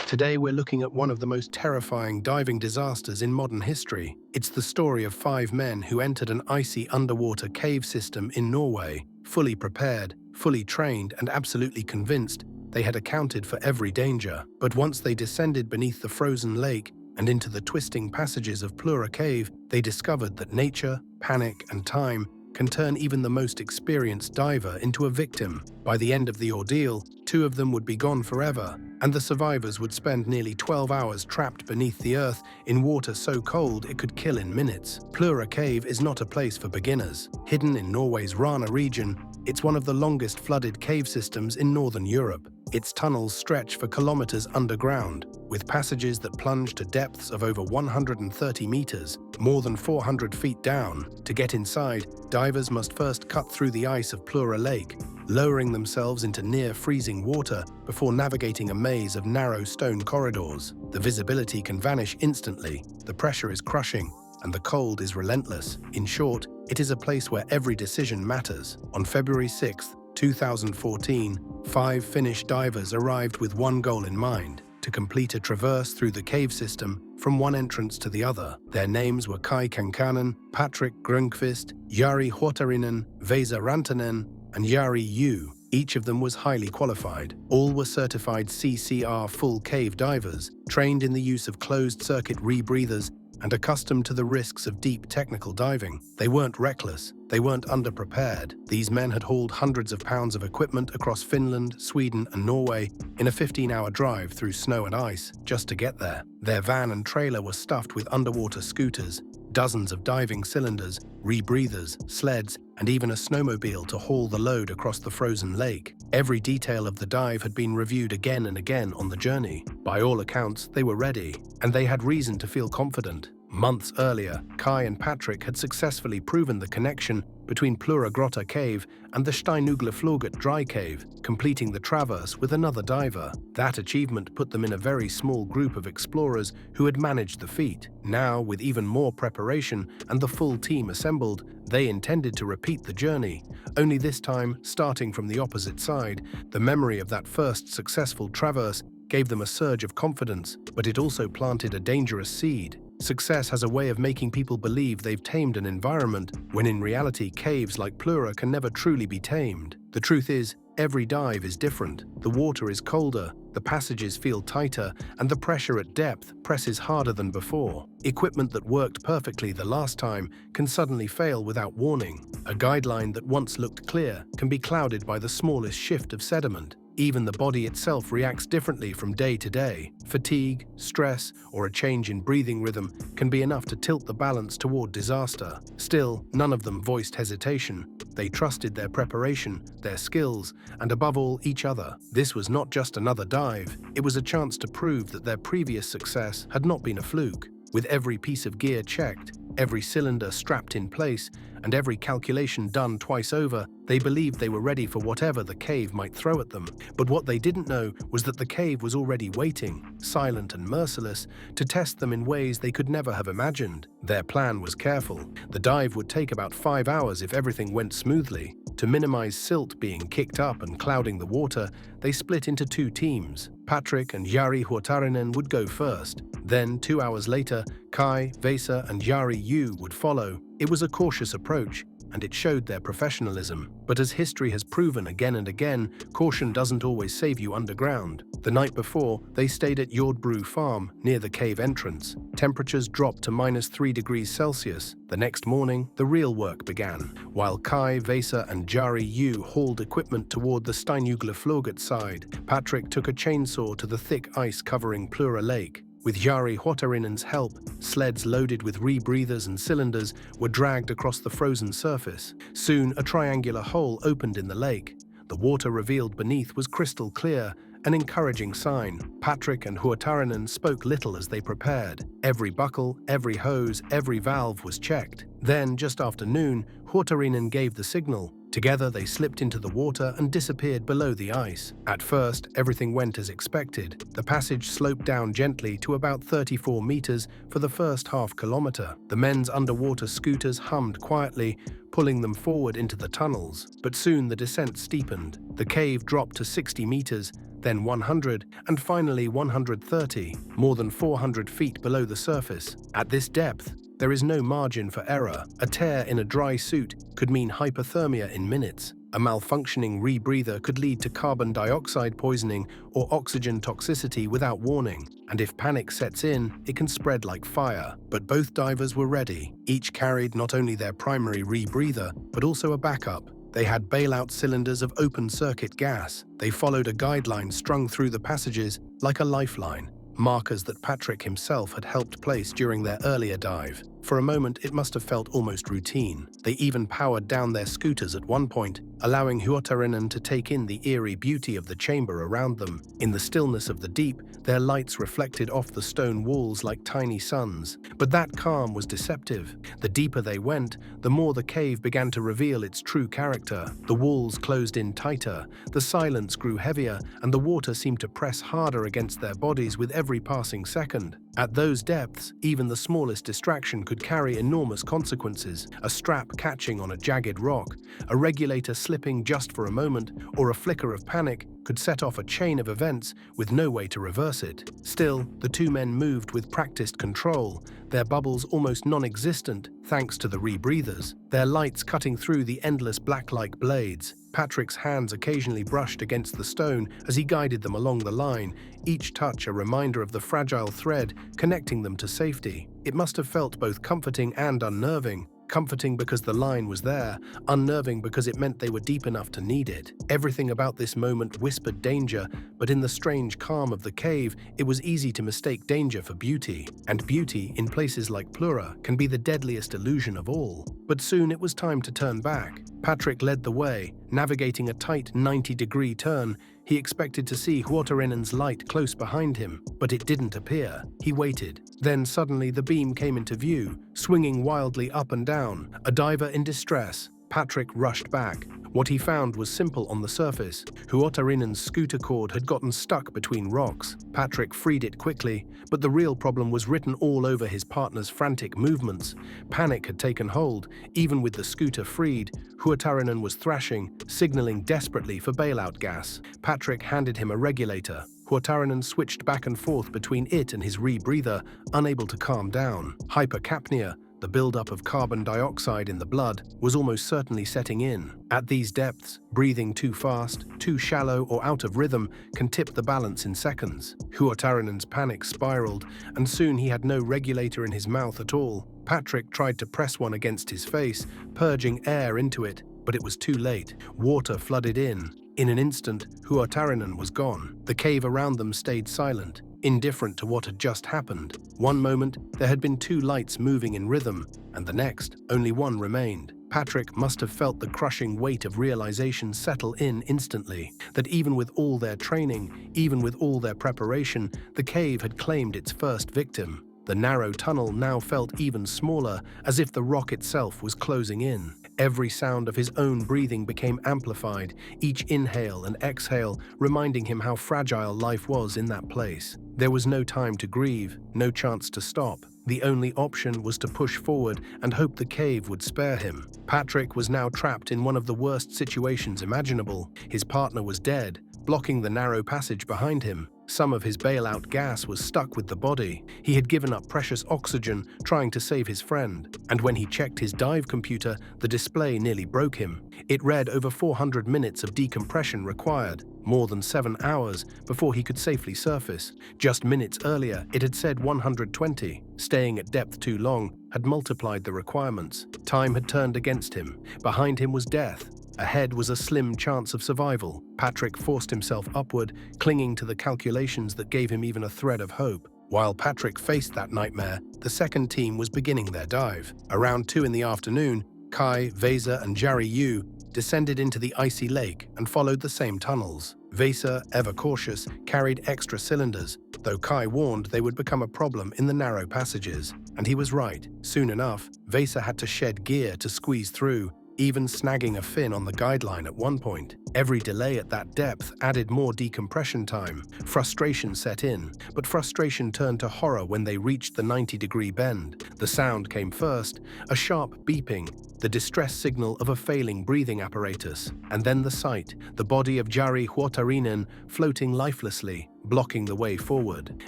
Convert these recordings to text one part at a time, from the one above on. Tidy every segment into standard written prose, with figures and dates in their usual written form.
Today we're looking at one of the most terrifying diving disasters in modern history. It's the story of 5 men who entered an icy underwater cave system in Norway, fully prepared, fully trained, and absolutely convinced they had accounted for every danger. But once they descended beneath the frozen lake and into the twisting passages of Plura Cave, they discovered that nature, panic, and time can turn even the most experienced diver into a victim. By the end of the ordeal, 2 of them would be gone forever, and the survivors would spend nearly 12 hours trapped beneath the earth in water so cold it could kill in minutes. Plura Cave is not a place for beginners. Hidden in Norway's Rana region, it's one of the longest flooded cave systems in northern Europe. Its tunnels stretch for kilometers underground, with passages that plunge to depths of over 130 meters, more than 400 feet down. To get inside, divers must first cut through the ice of Plura Lake, lowering themselves into near-freezing water before navigating a maze of narrow stone corridors. The visibility can vanish instantly, the pressure is crushing, and the cold is relentless. In short, it is a place where every decision matters. On February 6, 2014, 5 Finnish divers arrived with one goal in mind: to complete a traverse through the cave system from one entrance to the other. Their names were Kai Kankanen, Patrick Grönqvist, Jari Huotarinen, Vesa Rantanen, and Jari Yu. Each of them was highly qualified. All were certified CCR full cave divers, trained in the use of closed-circuit rebreathers and accustomed to the risks of deep technical diving. They weren't reckless. They weren't underprepared. These men had hauled hundreds of pounds of equipment across Finland, Sweden, and Norway in a 15-hour drive through snow and ice just to get there. Their van and trailer were stuffed with underwater scooters, dozens of diving cylinders, rebreathers, sleds, and even a snowmobile to haul the load across the frozen lake. Every detail of the dive had been reviewed again and again on the journey. By all accounts, they were ready, and they had reason to feel confident. Months earlier, Kai and Patrick had successfully proven the connection between Plura Cave and the Steinuglafloget dry cave, completing the traverse with another diver. That achievement put them in a very small group of explorers who had managed the feat. Now, with even more preparation and the full team assembled, they intended to repeat the journey, only this time starting from the opposite side. The memory of that first successful traverse gave them a surge of confidence, but it also planted a dangerous seed. Success has a way of making people believe they've tamed an environment, when in reality caves like Plura can never truly be tamed. The truth is, every dive is different. The water is colder, the passages feel tighter, and the pressure at depth presses harder than before. Equipment that worked perfectly the last time can suddenly fail without warning. A guideline that once looked clear can be clouded by the smallest shift of sediment. Even the body itself reacts differently from day to day. Fatigue, stress, or a change in breathing rhythm can be enough to tilt the balance toward disaster. Still, none of them voiced hesitation. They trusted their preparation, their skills, and above all, each other. This was not just another dive. It was a chance to prove that their previous success had not been a fluke. With every piece of gear checked, every cylinder strapped in place, and every calculation done twice over, they believed they were ready for whatever the cave might throw at them. But what they didn't know was that the cave was already waiting, silent and merciless, to test them in ways they could never have imagined. Their plan was careful. The dive would take about 5 hours if everything went smoothly. To minimize silt being kicked up and clouding the water, they split into 2 teams. Patrick and Jari Huotarinen would go first. Then, 2 hours later, Kai, Vesa, and Jari Yu would follow. It was a cautious approach, and it showed their professionalism. But as history has proven again and again, caution doesn't always save you underground. The night before, they stayed at Jordbro farm, near the cave entrance. Temperatures dropped to -3°C. The next morning, the real work began. While Kai, Vesa, and Jari Yu hauled equipment toward the Steinuglafloget side, Patrick took a chainsaw to the thick ice covering Plura Lake. With Jari Huotarinen's help, sleds loaded with rebreathers and cylinders were dragged across the frozen surface. Soon, a triangular hole opened in the lake. The water revealed beneath was crystal clear, an encouraging sign. Patrick and Huotarinen spoke little as they prepared. Every buckle, every hose, every valve was checked. Then, just after noon, Huotarinen gave the signal. Together, they slipped into the water and disappeared below the ice. At first, everything went as expected. The passage sloped down gently to about 34 meters for the first half-kilometer. The men's underwater scooters hummed quietly, pulling them forward into the tunnels. But soon the descent steepened. The cave dropped to 60 meters, then 100, and finally 130, more than 400 feet below the surface. At this depth, there is no margin for error. A tear in a dry suit could mean hypothermia in minutes. A malfunctioning rebreather could lead to carbon dioxide poisoning or oxygen toxicity without warning. And if panic sets in, it can spread like fire. But both divers were ready. Each carried not only their primary rebreather, but also a backup. They had bailout cylinders of open-circuit gas. They followed a guideline strung through the passages like a lifeline, markers that Patrick himself had helped place during their earlier dive. For a moment, it must have felt almost routine. They even powered down their scooters at one point, allowing Huotarinen to take in the eerie beauty of the chamber around them. In the stillness of the deep, their lights reflected off the stone walls like tiny suns. But that calm was deceptive. The deeper they went, the more the cave began to reveal its true character. The walls closed in tighter, the silence grew heavier, and the water seemed to press harder against their bodies with every passing second. At those depths, even the smallest distraction could carry enormous consequences. A strap catching on a jagged rock, a regulator slipping just for a moment, or a flicker of panic could set off a chain of events with no way to reverse it. Still, the two men moved with practiced control, their bubbles almost non-existent thanks to the rebreathers, their lights cutting through the endless black-like blades. Patrick's hands occasionally brushed against the stone as he guided them along the line, each touch a reminder of the fragile thread connecting them to safety. It must have felt both comforting and unnerving. Comforting because the line was there, unnerving because it meant they were deep enough to need it. Everything about this moment whispered danger, but in the strange calm of the cave, it was easy to mistake danger for beauty. And beauty, in places like Plura, can be the deadliest illusion of all. But soon it was time to turn back. Patrick led the way, navigating a tight 90-degree turn. He expected to see Huotarinen's light close behind him, but it didn't appear. He waited. Then suddenly the beam came into view, swinging wildly up and down. A diver in distress. Patrick rushed back. What he found was simple on the surface. Huotarinen's scooter cord had gotten stuck between rocks. Patrick freed it quickly, but the real problem was written all over his partner's frantic movements. Panic had taken hold. Even with the scooter freed, Huotarinen was thrashing, signaling desperately for bailout gas. Patrick handed him a regulator. Huotarinen switched back and forth between it and his rebreather, unable to calm down. Hypercapnia, the buildup of carbon dioxide in the blood, was almost certainly setting in. At these depths, breathing too fast, too shallow, or out of rhythm can tip the balance in seconds. Huotarinen's panic spiraled, and soon he had no regulator in his mouth at all. Patrick tried to press one against his face, purging air into it, but it was too late. Water flooded in. In an instant, Huotarinen was gone. The cave around them stayed silent, indifferent to what had just happened. One moment, there had been two lights moving in rhythm, and the next, only one remained. Patrick must have felt the crushing weight of realization settle in instantly, that even with all their training, even with all their preparation, the cave had claimed its first victim. The narrow tunnel now felt even smaller, as if the rock itself was closing in. Every sound of his own breathing became amplified, each inhale and exhale reminding him how fragile life was in that place. There was no time to grieve, no chance to stop. The only option was to push forward and hope the cave would spare him. Patrick was now trapped in one of the worst situations imaginable. His partner was dead, blocking the narrow passage behind him. Some of his bailout gas was stuck with the body. He had given up precious oxygen trying to save his friend. And when he checked his dive computer, the display nearly broke him. It read over 400 minutes of decompression required, more than 7 hours before he could safely surface. Just minutes earlier, it had said 120. Staying at depth too long had multiplied the requirements. Time had turned against him. Behind him was death. Ahead was a slim chance of survival. Patrick forced himself upward, clinging to the calculations that gave him even a thread of hope. While Patrick faced that nightmare, the second team was beginning their dive. Around 2 in the afternoon, Kai, Vesa, and Jari Yu descended into the icy lake and followed the same tunnels. Vesa, ever cautious, carried extra cylinders, though Kai warned they would become a problem in the narrow passages. And he was right. Soon enough, Vesa had to shed gear to squeeze through. even snagging a fin on the guideline at one point. Every delay at that depth added more decompression time. Frustration set in, but frustration turned to horror when they reached the 90-degree bend. The sound came first, a sharp beeping, the distress signal of a failing breathing apparatus, and then the sight, the body of Jari Huotarinen floating lifelessly, blocking the way forward.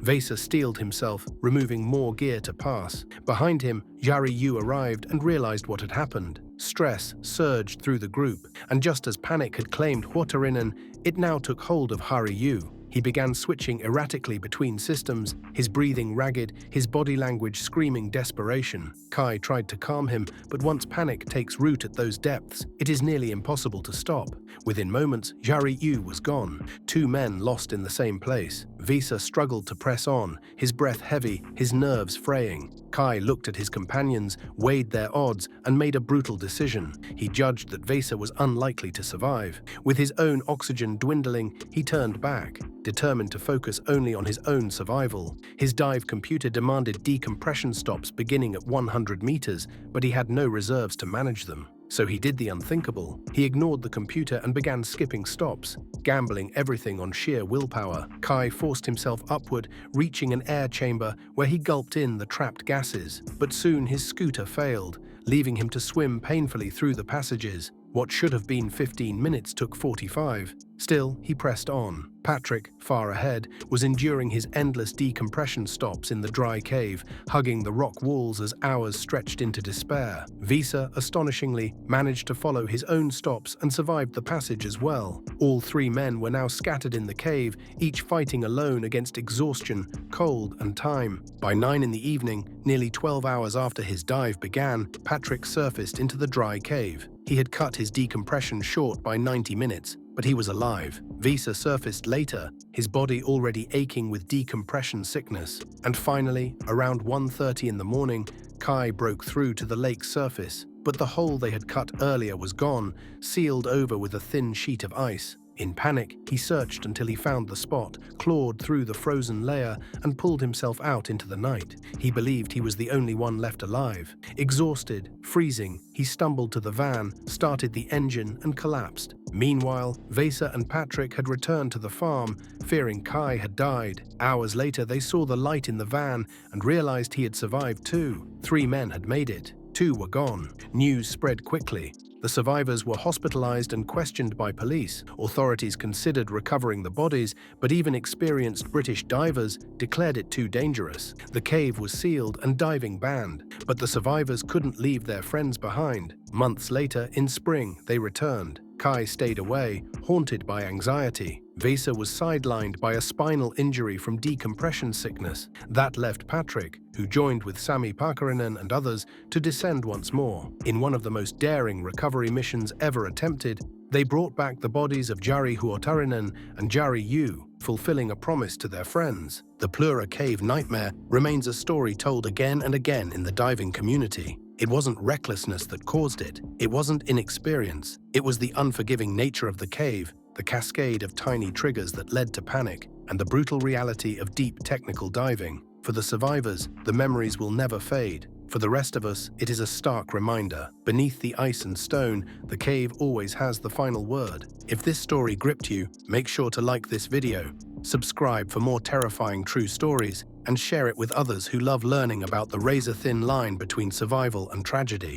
Vesa steeled himself, removing more gear to pass. Behind him, Jari Yu arrived and realized what had happened. Stress surged through the group, and just as panic had claimed Huotarinen, it now took hold of Hari Yu. He began switching erratically between systems, his breathing ragged, his body language screaming desperation. Kai tried to calm him, but once panic takes root at those depths, it is nearly impossible to stop. Within moments, Jari Yu was gone, 2 men lost in the same place. Vesa struggled to press on, his breath heavy, his nerves fraying. Kai looked at his companions, weighed their odds, and made a brutal decision. He judged that Vesa was unlikely to survive. With his own oxygen dwindling, he turned back, determined to focus only on his own survival. His dive computer demanded decompression stops beginning at 100 meters, but he had no reserves to manage them. So he did the unthinkable. He ignored the computer and began skipping stops, gambling everything on sheer willpower. Kai forced himself upward, reaching an air chamber where he gulped in the trapped gases. But soon his scooter failed, leaving him to swim painfully through the passages. What should have been 15 minutes took 45. Still, he pressed on. Patrick, far ahead, was enduring his endless decompression stops in the dry cave, hugging the rock walls as hours stretched into despair. Vesa, astonishingly, managed to follow his own stops and survived the passage as well. All 3 men were now scattered in the cave, each fighting alone against exhaustion, cold, and time. By 9 in the evening, nearly 12 hours after his dive began, Patrick surfaced into the dry cave. He had cut his decompression short by 90 minutes, but he was alive. Vesa surfaced later, his body already aching with decompression sickness. And finally, around 1:30 in the morning, Kai broke through to the lake's surface, but the hole they had cut earlier was gone, sealed over with a thin sheet of ice. In panic, he searched until he found the spot, clawed through the frozen layer, and pulled himself out into the night. He believed he was the only one left alive. Exhausted, freezing, he stumbled to the van, started the engine, and collapsed. Meanwhile, Vesa and Patrick had returned to the farm, fearing Kai had died. Hours later, they saw the light in the van and realized he had survived too. 3 men had made it. 2 were gone. News spread quickly. The survivors were hospitalized and questioned by police. Authorities considered recovering the bodies, but even experienced British divers declared it too dangerous. The cave was sealed and diving banned, but the survivors couldn't leave their friends behind. Months later, in spring, they returned. Kai stayed away, haunted by anxiety. Vesa was sidelined by a spinal injury from decompression sickness. That left Patrick, who joined with Sami Parkarinen and others, to descend once more. In one of the most daring recovery missions ever attempted, they brought back the bodies of Jari Huotarinen and Jari Yu, fulfilling a promise to their friends. The Plura Cave nightmare remains a story told again and again in the diving community. It wasn't recklessness that caused it. It wasn't inexperience. It was the unforgiving nature of the cave, the cascade of tiny triggers that led to panic, and the brutal reality of deep technical diving. For the survivors, the memories will never fade. For the rest of us, it is a stark reminder. Beneath the ice and stone, the cave always has the final word. If this story gripped you, make sure to like this video, subscribe for more terrifying true stories, and share it with others who love learning about the razor-thin line between survival and tragedy.